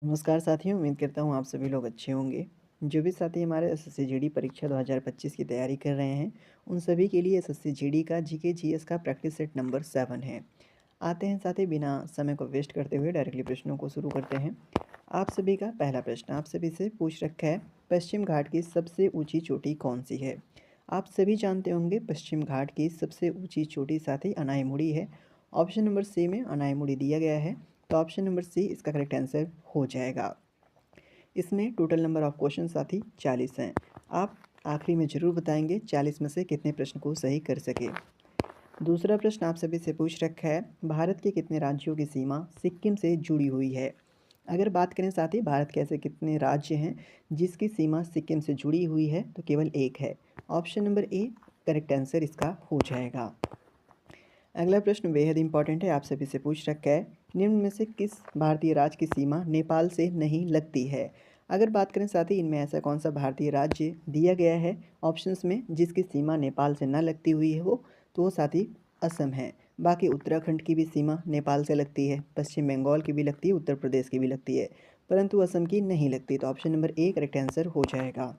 नमस्कार साथियों, उम्मीद करता हूँ आप सभी लोग अच्छे होंगे। जो भी साथी हमारे एसएससी जीडी परीक्षा 2025 की तैयारी कर रहे हैं, उन सभी के लिए एसएससी जीडी का जीके जीएस का प्रैक्टिस सेट नंबर 7 है। आते हैं साथी, बिना समय को वेस्ट करते हुए डायरेक्टली प्रश्नों को शुरू करते हैं। आप सभी का पहला प्रश्न आप सभी से पूछ रखा है, पश्चिम घाट की सबसे ऊँची चोटी कौन-सी है? आप सभी जानते होंगे पश्चिम घाट की सबसे ऊँची चोटी साथी अनाईमुड़ी है। ऑप्शन नंबर सी में अनाईमुड़ी दिया गया है, तो ऑप्शन नंबर सी इसका करेक्ट आंसर हो जाएगा। इसमें टोटल नंबर ऑफ क्वेश्चन साथी 40 हैं। आप आखिरी में ज़रूर बताएंगे 40 में से कितने प्रश्न को सही कर सके। दूसरा प्रश्न आप सभी से पूछ रखा है, भारत के कितने राज्यों की सीमा सिक्किम से जुड़ी हुई है? अगर बात करें साथी, भारत के ऐसे कितने राज्य हैं जिसकी सीमा सिक्किम से जुड़ी हुई है, तो केवल एक है। Option number A correct answer इसका हो जाएगा। अगला प्रश्न बेहद इंपॉर्टेंट है, आप सभी से पूछ रखा है, निम्न में से किस भारतीय राज्य की सीमा नेपाल से नहीं लगती है? अगर बात करें साथी, इनमें ऐसा कौन सा भारतीय राज्य दिया गया है ऑप्शंस में जिसकी सीमा नेपाल से ना लगती हुई है हो, तो वो साथी असम है। बाकी उत्तराखंड की भी सीमा नेपाल से लगती है, पश्चिम बंगाल की भी लगती है, उत्तर प्रदेश की भी लगती है, परंतु असम की नहीं लगती, तो option number A correct answer हो जाएगा।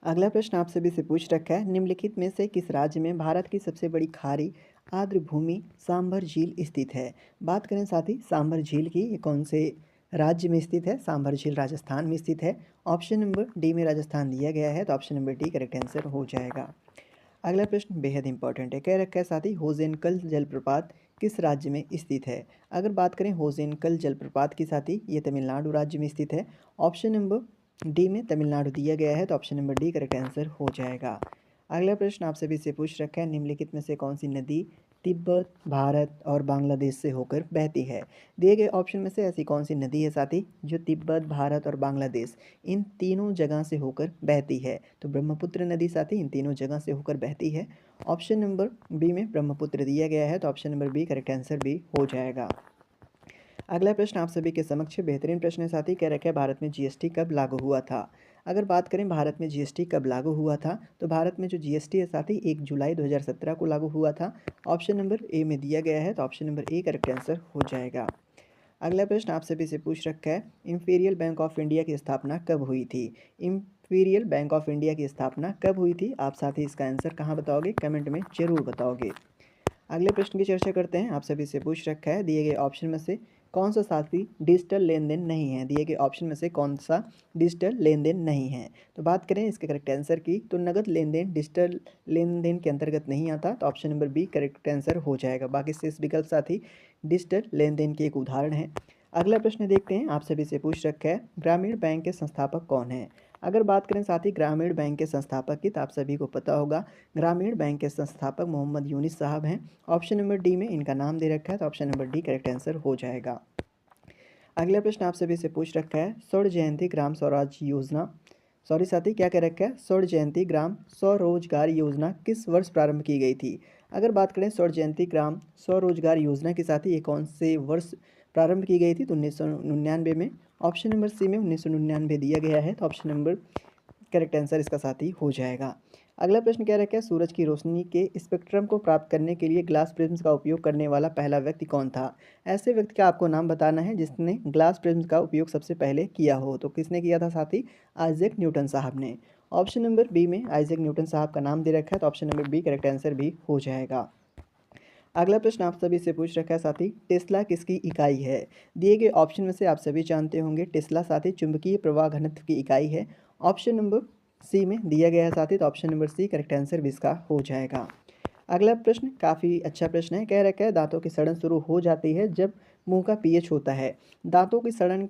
अगला प्रश्न आप सभी से पूछ रखा है, निम्नलिखित में से किस राज्य में भारत की सबसे बड़ी खारी आर्द्र भूमि सांभर झील स्थित है? बात करें साथी सांभर झील की, ये कौन से राज्य में स्थित है? सांभर झील राजस्थान में स्थित है। ऑप्शन नंबर डी में राजस्थान दिया गया है, तो option number D correct answer हो जाएगा। अगला प्रश्न बेहद इंपॉर्टेंट है, कह रखा है साथी, होजेनकल जलप्रपात किस राज्य में स्थित है? अगर बात करें होजेनकल जलप्रपात की साथी, ये तमिलनाडु राज्य में स्थित है। ऑप्शन नंबर डी में तमिलनाडु दिया गया है, तो option number D correct answer हो जाएगा। अगला प्रश्न आप सभी से पूछ रखा है, निम्नलिखित में से कौन सी नदी तिब्बत, भारत और बांग्लादेश से होकर बहती है? दिए गए ऑप्शन में से ऐसी कौन सी नदी है साथी जो तिब्बत, भारत और बांग्लादेश इन तीनों जगह से होकर बहती है? तो ब्रह्मपुत्र नदी साथी इन तीनों जगह से होकर बहती है। ऑप्शन नंबर बी में ब्रह्मपुत्र दिया गया है, तो option number B correct answer भी हो जाएगा। अगला प्रश्न आप सभी के समक्ष बेहतरीन प्रश्न है साथी, कह रखा है, भारत में जीएसटी कब लागू हुआ था? अगर बात करें भारत में जीएसटी कब लागू हुआ था, तो भारत में जो जीएसटी है साथी 1 जुलाई 2017 को लागू हुआ था। ऑप्शन नंबर ए में दिया गया है, तो option number A correct answer हो जाएगा। अगला प्रश्न आप सभी से पूछ रखा है, इंपीरियल बैंक ऑफ इंडिया की स्थापना कब हुई थी? इंपीरियल बैंक ऑफ इंडिया की स्थापना कब हुई थी? आप साथी इसका आंसर कहाँ बताओगे? कमेंट में जरूर बताओगे। अगले प्रश्न की चर्चा करते हैं, आप सभी से पूछ रखा है, दिए गए ऑप्शन में से कौन सा साथी डिजिटल लेन देन नहीं है? दिए गए ऑप्शन में से कौन सा डिजिटल लेन देन नहीं है? तो बात करें इसके करेक्ट आंसर की, तो नगद लेन देन डिजिटल लेन देन के अंतर्गत नहीं आता, तो option number B correct answer हो जाएगा। बाकी शेष विकल्प साथी डिजिटल लेन देन के एक उदाहरण है। अगला प्रश्न देखते हैं, आप सभी से पूछ रखा है, ग्रामीण बैंक के संस्थापक कौन है? अगर बात करें साथी ग्रामीण बैंक के संस्थापक की, तो आप सभी को पता होगा, ग्रामीण बैंक के संस्थापक मोहम्मद यूनिस साहब हैं। ऑप्शन नंबर डी में इनका नाम दे रखा है, तो option number D correct answer हो जाएगा। अगला प्रश्न आप सभी से पूछ रखा है, स्वर्ण जयंती ग्राम स्वराज योजना, सॉरी साथी क्या कह रखा है, स्वर्ण जयंती ग्राम स्वरोजगार योजना किस वर्ष प्रारंभ की गई थी? अगर बात करें स्वर्ण जयंती ग्राम स्वरोजगार योजना के साथ ही ये कौन से वर्ष प्रारंभ की गई थी, तो 1999 में। ऑप्शन नंबर सी में 1999 दिया गया है, तो ऑप्शन नंबर करेक्ट आंसर इसका साथी हो जाएगा। अगला प्रश्न क्या रखा है, सूरज की रोशनी के स्पेक्ट्रम को प्राप्त करने के लिए ग्लास प्रिज्म का उपयोग करने वाला पहला व्यक्ति कौन था? ऐसे व्यक्ति का आपको नाम बताना है जिसने ग्लास प्रिज्म का उपयोग सबसे पहले किया हो, तो किसने किया था साथी? आइजैक न्यूटन साहब ने। ऑप्शन नंबर बी में आइजैक न्यूटन साहब का नाम दे रखा है, तो option number B correct answer भी हो जाएगा। अगला प्रश्न आप सभी से पूछ रखा है साथी, टेस्ला किसकी इकाई है? दिए गए ऑप्शन में से आप सभी जानते होंगे टेस्ला साथी चुंबकीय प्रवाह घनत्व की इकाई है। ऑप्शन नंबर सी में दिया गया है साथी, तो option number C correct answer भी इसका हो जाएगा। अगला प्रश्न काफ़ी अच्छा प्रश्न है, कह रखा है, दांतों की सड़न शुरू हो जाती है जब मुंह का पीएच होता है। दांतों की सड़न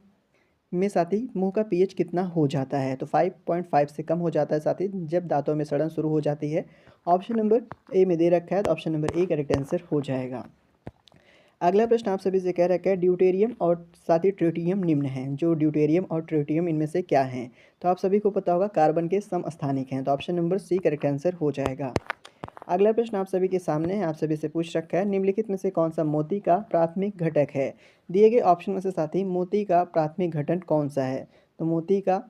में साथी मुंह का पीएच कितना हो जाता है? तो 5.5 से कम हो जाता है साथी जब दांतों में सड़न शुरू हो जाती है। ऑप्शन नंबर ए में दे रखा है, तो option number A correct answer हो जाएगा। अगला प्रश्न आप सभी से कह रखा है, ड्यूटेरियम और साथ ही ट्रिटियम निम्न हैं, जो ड्यूटेरियम और ट्रिटियम इनमें से क्या हैं? तो आप सभी को पता होगा कार्बन के समस्थानिक हैं, तो option number C correct answer हो जाएगा। अगला प्रश्न आप सभी के सामने है, आप सभी से पूछ रखा है, निम्नलिखित में से कौन सा मोती का प्राथमिक घटक है? दिए गए ऑप्शन में से साथी मोती का प्राथमिक घटक कौन सा है? तो मोती का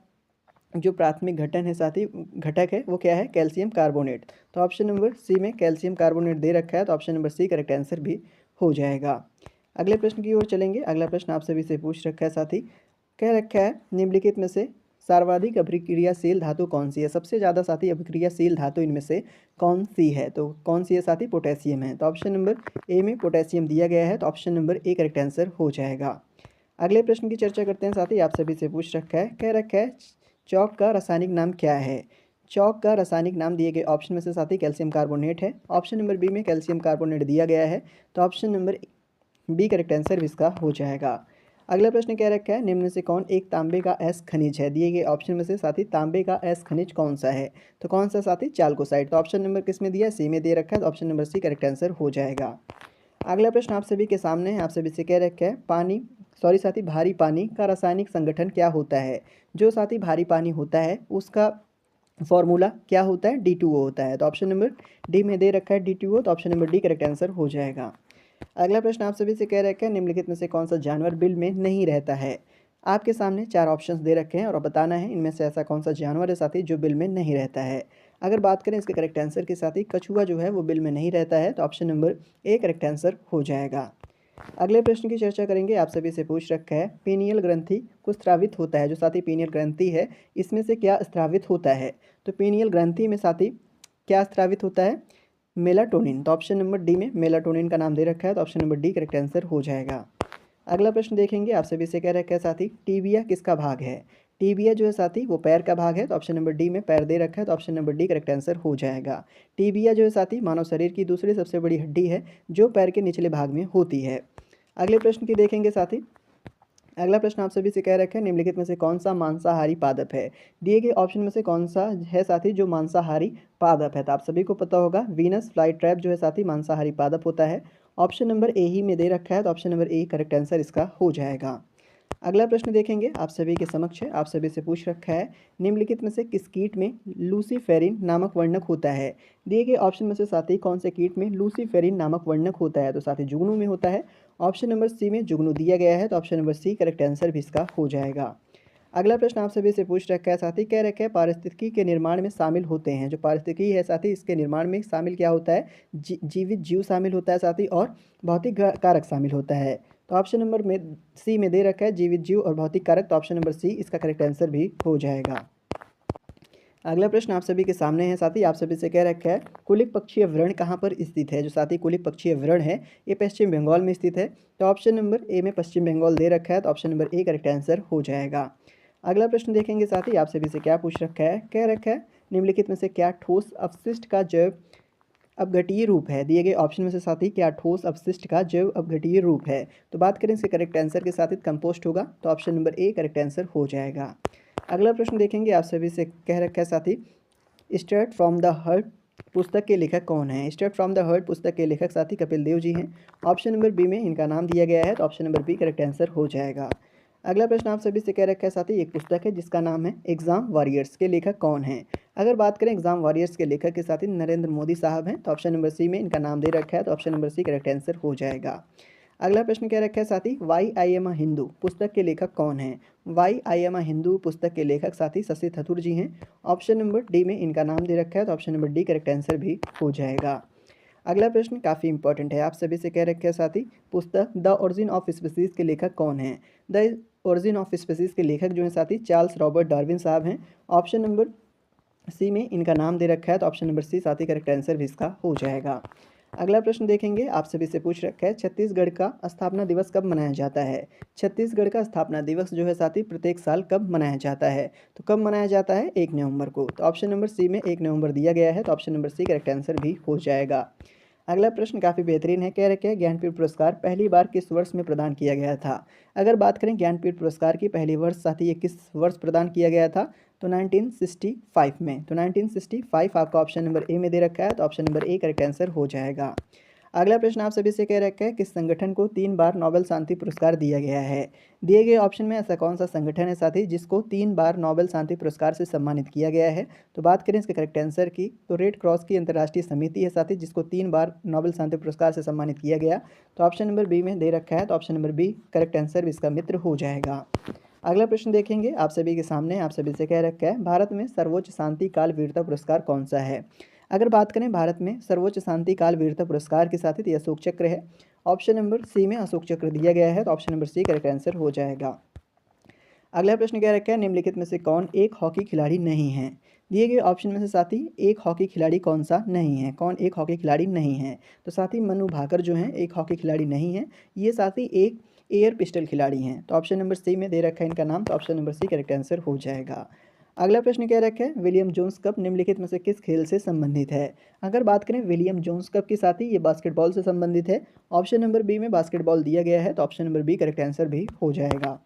जो प्राथमिक घटन है साथी घटक है वो क्या है? Calcium carbonate. तो ऑप्शन नंबर सी में कैल्शियम कार्बोनेट दे रखा है, तो option number C correct answer भी हो जाएगा। अगले प्रश्न की ओर चलेंगे। अगला प्रश्न आप सभी से पूछ रखा है साथी, कह रखा है निम्नलिखित में से सर्वाधिक अभिक्रियाशील धातु कौन सी है, सबसे ज़्यादा साथी अभिक्रियाशील धातु इनमें से कौन सी है, तो कौन सी है साथी, पोटेशियम है। तो ऑप्शन नंबर ए में पोटेशियम दिया गया है, तो option number A correct answer हो जाएगा। अगले प्रश्न की चर्चा करते हैं साथी, आप सभी से पूछ रखा है, कह रखा है चौक का रासायनिक नाम क्या है। चौक का रासायनिक नाम दिए गए ऑप्शन में से साथी कैल्शियम कार्बोनेट है, ऑप्शन नंबर बी में कैल्शियम कार्बोनेट दिया गया है, तो option number B correct answer भी इसका हो जाएगा। अगला प्रश्न क्या रखा है, निम्न में से कौन एक तांबे का एस खनिज है। दिए गए ऑप्शन में से साथी तांबे का एस खनिज कौन सा है, तो कौन सा साथी, चाल्कोसाइड। तो ऑप्शन नंबर किस में दिया है, सी में दे रखा है, तो option number C correct answer हो जाएगा। अगला प्रश्न आप सभी के सामने है, आप सभी से कह रखा है साथी भारी पानी का रासायनिक संगठन क्या होता है। जो साथी भारी पानी होता है उसका फॉर्मूला क्या होता है, D2O होता है। तो ऑप्शन नंबर डी में दे रखा है D2O, तो option number D correct answer हो जाएगा। अगला प्रश्न आप सभी से कह रखा है निम्नलिखित में से कौन सा जानवर बिल में नहीं रहता है। आपके सामने 4 ऑप्शंस दे रखे हैं और बताना है इनमें से ऐसा कौन सा जानवर है साथी जो बिल में नहीं रहता है। अगर बात करें इसके करेक्ट आंसर के साथ ही कछुआ जो है वो बिल में नहीं रहता है, तो option number A correct answer हो जाएगा। अगले प्रश्न की चर्चा करेंगे, आप सभी से पूछ रखा है पीनियल ग्रंथि को स्रावित होता है, जो साथी पीनियल ग्रंथि है इसमें से क्या स्रावित होता है। तो पीनियल ग्रंथि में साथी क्या स्रावित होता है, मेलाटोनिन। तो ऑप्शन नंबर डी में मेलाटोनिन का नाम दे रखा है, तो option number D correct answer हो जाएगा। अगला प्रश्न देखेंगे, आप सभी से कह रखा है साथी टीबिया किसका भाग है। टीबिया जो है साथी वो पैर का भाग है, तो ऑप्शन नंबर डी में पैर दे रखा है, तो option number D correct answer हो जाएगा। टीबिया जो है साथी मानव शरीर की दूसरी सबसे बड़ी हड्डी है जो पैर के निचले भाग में होती है। अगले प्रश्न की देखेंगे साथी, अगला प्रश्न आप सभी से कह रखा है निम्नलिखित में से कौन सा मांसाहारी पादप है। दिए गए ऑप्शन में से कौन सा है साथी जो मांसाहारी पादप है, तो आप सभी को पता होगा वीनस फ्लाई ट्रैप जो है साथी मांसाहारी पादप होता है। ऑप्शन नंबर ए ही में दे रखा है, तो option number A correct answer इसका हो जाएगा। अगला प्रश्न देखेंगे, आप सभी के समक्ष है, आप सभी से पूछ रखा है निम्नलिखित में से किस कीट में लूसीफेरिन नामक वर्णक होता है। दिए गए ऑप्शन में से साथी कौन से कीट में लूसीफेरिन नामक वर्णक होता है, तो साथी जुगनू में होता है। ऑप्शन नंबर सी में जुगनू दिया गया है, तो option number C correct answer भी इसका हो जाएगा। अगला प्रश्न आप सभी से पूछ रखा है साथी, कह रखा है पारिस्थितिकी के निर्माण में शामिल होते हैं। जो पारिस्थितिकी है साथी इसके निर्माण में शामिल क्या होता है, जीवित जीव शामिल होता है साथी और भौतिक कारक शामिल होता है। तो ऑप्शन नंबर में सी में दे रखा है जीवित जीव और भौतिक कारक, तो ऑप्शन नंबर सी इसका करेक्ट आंसर भी हो जाएगा। अगला प्रश्न आप सभी के सामने है साथी, आप सभी से कह रखा है कुलिक पक्षीय व्रण कहाँ पर स्थित है। जो साथी कुलिक पक्षीय व्रण है ये पश्चिम बंगाल में स्थित है, तो ऑप्शन नंबर ए में पश्चिम बंगाल दे रखा है, तो option number A correct answer हो जाएगा। अगला प्रश्न देखेंगे साथी, आप सभी से क्या पूछ रखा है, कह रखा है निम्नलिखित में से क्या ठोस अपशिष्ट का जैव अपघटीय रूप है। दिए गए ऑप्शन में से साथी क्या ठोस अपशिष्ट का जैव अपघटीय रूप है। तो बात करें इसके करेक्ट आंसर के साथ ही कंपोस्ट होगा, तो option number A correct answer हो जाएगा। अगला प्रश्न देखेंगे, आप सभी से कह रखा है साथी स्ट्रेट फ्रॉम द हर्ट पुस्तक के लेखक कौन है। स्ट्रेट फ्रॉम द हर्ट पुस्तक के लेखक साथी कपिल देव जी हैं। ऑप्शन नंबर बी में इनका नाम दिया गया है, तो option number B correct answer हो जाएगा। अगला प्रश्न आप सभी से कह रखा है साथी एक पुस्तक है जिसका नाम है एग्जाम वॉरियर्स, के लेखक कौन है। अगर बात करें एग्जाम वॉरियर्स के लेखक के साथी नरेंद्र मोदी साहब हैं, तो ऑप्शन नंबर सी में इनका नाम दे रखा है, तो option number C correct answer हो जाएगा। अगला प्रश्न क्या रखा है साथी why I am a Hindu पुस्तक के लेखक कौन है। Why I am a Hindu पुस्तक के लेखक साथी शशि थरूर जी हैं। ऑप्शन नंबर डी में इनका नाम दे रखा है, तो option number D correct answer भी हो जाएगा। अगला प्रश्न काफ़ी इंपॉर्टेंट है, आप सभी से कह रखे हैं साथी पुस्तक द ओरिजिन ऑफ स्पीसीज के लेखक कौन है। द ओरिजिन ऑफ स्पीसीज के लेखक जो हैं साथी चार्ल्स रॉबर्ट डार्विन साहब हैं। ऑप्शन नंबर सी में इनका नाम दे रखा है, तो ऑप्शन नंबर सी साथी करेक्ट आंसर भी इसका हो जाएगा। अगला प्रश्न देखेंगे, आप सभी से पूछ रखा है छत्तीसगढ़ का स्थापना दिवस कब मनाया जाता है। छत्तीसगढ़ का स्थापना दिवस जो है साथी प्रत्येक साल कब मनाया जाता है, तो कब मनाया जाता है 1 नवंबर को। तो ऑप्शन नंबर सी में 1 नवंबर दिया गया है, तो option number C correct answer भी हो जाएगा। अगला प्रश्न काफ़ी बेहतरीन है, कह रखे हैं ज्ञानपीठ पुरस्कार पहली बार किस वर्ष में प्रदान किया गया था। अगर बात करें ज्ञानपीठ पुरस्कार की पहली वर्ष साथी ये किस वर्ष प्रदान किया गया था, तो 1965 में। तो 1965 आपका ऑप्शन नंबर ए में दे रखा है, तो option number A correct answer हो जाएगा। अगला प्रश्न आप सभी से कह रखा है किस संगठन को 3 बार नोबेल शांति पुरस्कार दिया गया है। दिए गए ऑप्शन में ऐसा कौन सा संगठन है साथी जिसको 3 बार नोबेल शांति पुरस्कार से सम्मानित किया गया है। तो बात करें इसके करेक्ट आंसर की, तो रेड क्रॉस की अंतर्राष्ट्रीय समिति है साथी जिसको 3 बार नोबेल शांति पुरस्कार से सम्मानित किया गया। तो ऑप्शन नंबर बी में दे रखा है, तो option number B correct answer इसका मित्र हो जाएगा। अगला प्रश्न देखेंगे, आप सभी के सामने आप सभी से कह रखा है भारत में सर्वोच्च शांति काल वीरता पुरस्कार कौन सा है। अगर बात करें भारत में सर्वोच्च शांति काल वीरता पुरस्कार के साथ ही अशोक चक्र है। ऑप्शन नंबर सी में अशोक चक्र दिया गया है, तो option number C correct answer हो जाएगा। अगला प्रश्न क्या रखा है, निम्नलिखित में से कौन एक हॉकी खिलाड़ी नहीं है। दिए गए ऑप्शन में से साथी एक हॉकी खिलाड़ी कौन सा नहीं है, कौन एक हॉकी खिलाड़ी नहीं है। तो साथी मनु भाकर जो हैं एक हॉकी खिलाड़ी नहीं है, ये साथी एक एयर पिस्टल खिलाड़ी हैं। तो ऑप्शन नंबर सी में दे रखा है इनका नाम, तो option number C correct answer हो जाएगा। अगला प्रश्न क्या रखा है, विलियम जोन्स कप निम्नलिखित में से किस खेल से संबंधित है। अगर बात करें विलियम जोन्स कप के साथ ही ये बास्केटबॉल से संबंधित है। ऑप्शन नंबर बी में बास्केटबॉल दिया गया है, तो option number B correct answer भी हो जाएगा।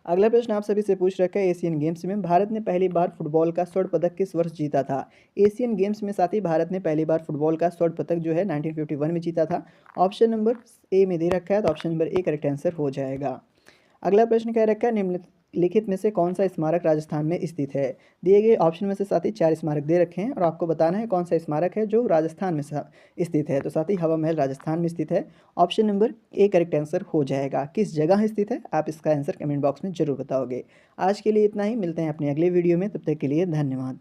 अगला प्रश्न आप सभी से पूछ रखा है, एशियन गेम्स में भारत ने पहली बार फुटबॉल का स्वर्ण पदक किस वर्ष जीता था। एशियन गेम्स में साथ ही भारत ने पहली बार फुटबॉल का स्वर्ण पदक जो है 1951 में जीता था। ऑप्शन नंबर ए में दे रखा है, तो option number A correct answer हो जाएगा। अगला प्रश्न कह रखा है, निम्नलिखित में से कौन सा स्मारक राजस्थान में स्थित है। दिए गए ऑप्शन में से साथ ही 4 स्मारक दे रखे हैं और आपको बताना है कौन सा स्मारक है जो राजस्थान में स्थित है। तो साथ ही हवा महल राजस्थान में स्थित है, option number A correct answer हो जाएगा। किस जगह स्थित है आप इसका आंसर कमेंट बॉक्स में जरूर बताओगे। आज के लिए इतना ही, मिलते हैं अपने अगले वीडियो में, तब तक के लिए धन्यवाद।